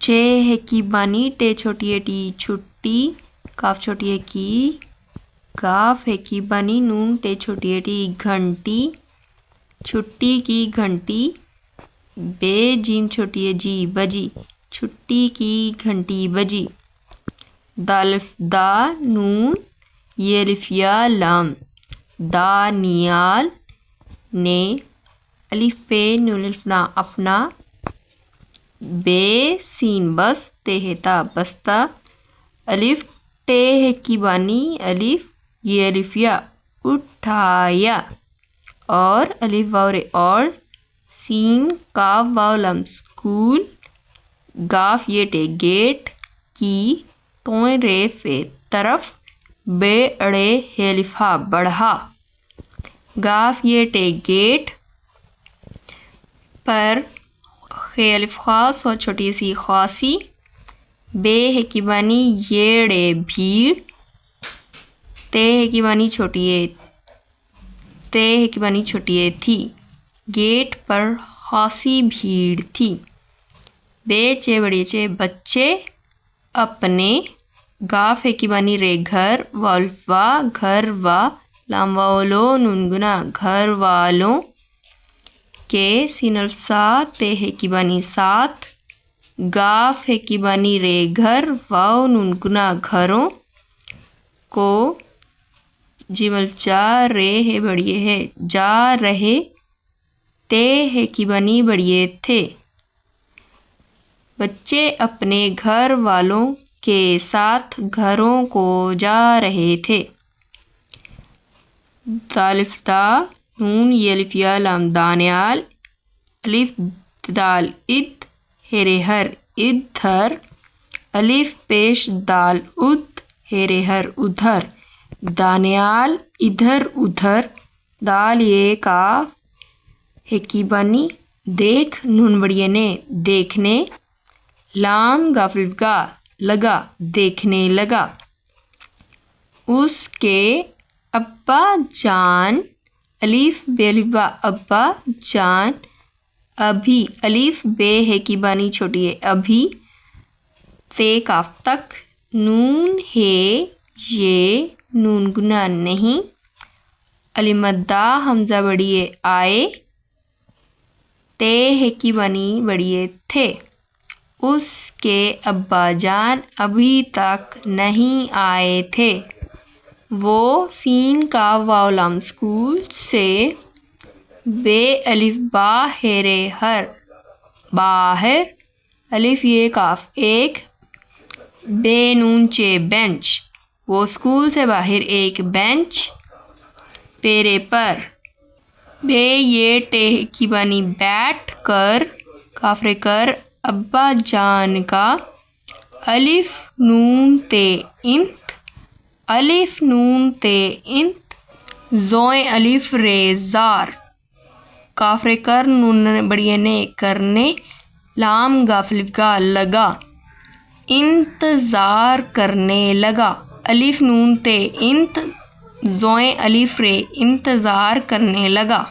چے ہے کی بانی ٹے چھوٹی ہے ٹی چھٹی کاف چھوٹی ہے کی کاف ہے کی بانی نون ٹے چھوٹی ہے ٹی گھنٹی چھٹی کی گھنٹی بے جیم چھوٹی ہے جی بجی چھٹی کی گھنٹی بجی دالف دا نون یہ الف یا لام دانیال نے الف پہ نون الف نا اپنا بے سین بس تے ہے تا بستہ الف ٹے ہے کی بانی الف یہ الف یا اٹھایا اور الف واو رے اور سین کاف واو لم اسکول گاف یہ ٹے گیٹ کی توئیں رے فے طرف بے اڑے ہے الف ہا بڑھا گاف یہ ٹے گیٹ پر خے الف خاص اور چھوٹی سی خاصی بے ہے کی بانی یڑے بھیڑ تے ہے کی بانی چھوٹی ہے تے ہے کی بانی چھوٹی ہے تھی گیٹ پر خاصی بھیڑ تھی بے چے بڑی چے بچے اپنے گاف ہے کی بانی رے گھر والفا گھر وا لام واولو نون گنا گھر والوں کے سین الف سا تے ہے کی بانی ساتھ گاف ہے کی بانی رے گھر واو نون گنا گھروں کو جیم الف جا رے ہے بڑیے ہے جا رہے تے ہے کی بانی بڑیے تھے بچے اپنے گھر والوں کے ساتھ گھروں کو جا رہے تھے دالف دا نون یہ الف یا لام دانیال الف دال اد ہیرے ہر ادھر الف پیش دال اد ہیرے ہر ادھر دانیال ادھر ادھر دال یہ کاف ہے کی بانی دیکھ نون بڑیے نے دیکھنے لام گاف الف گا لگا دیکھنے لگا اس کے ابا جان الف بے الف با ابا جان ابھی الف بے ہے کی بانی چھوٹی ہے ابھی تے کاف تک نون ہے یہ نون گنا نہیں الف مدہ حمزہ بڑیے آئے تے ہے کی بانی بڑیے تھے اس کے ابا جان ابھی تک نہیں آئے تھے وہ سین کا واو لام اسکول سے بے الف با ہیرے ہر باہر الف یہ کاف ایک بے نون چے بینچ وہ اسکول سے باہر ایک بینچ پیرے پر بے یہ ٹے کی بانی بیٹھ کر کافرے کر ابا جان کا الف نون تے انت الف نون تے انت زوئیں الف رے زار کافرے کر نون بڑیے نے کرنے لام گاف الف گا لگا انتظار کرنے لگا الف نون تے انت زوئیں الف رے انتظار کرنے لگا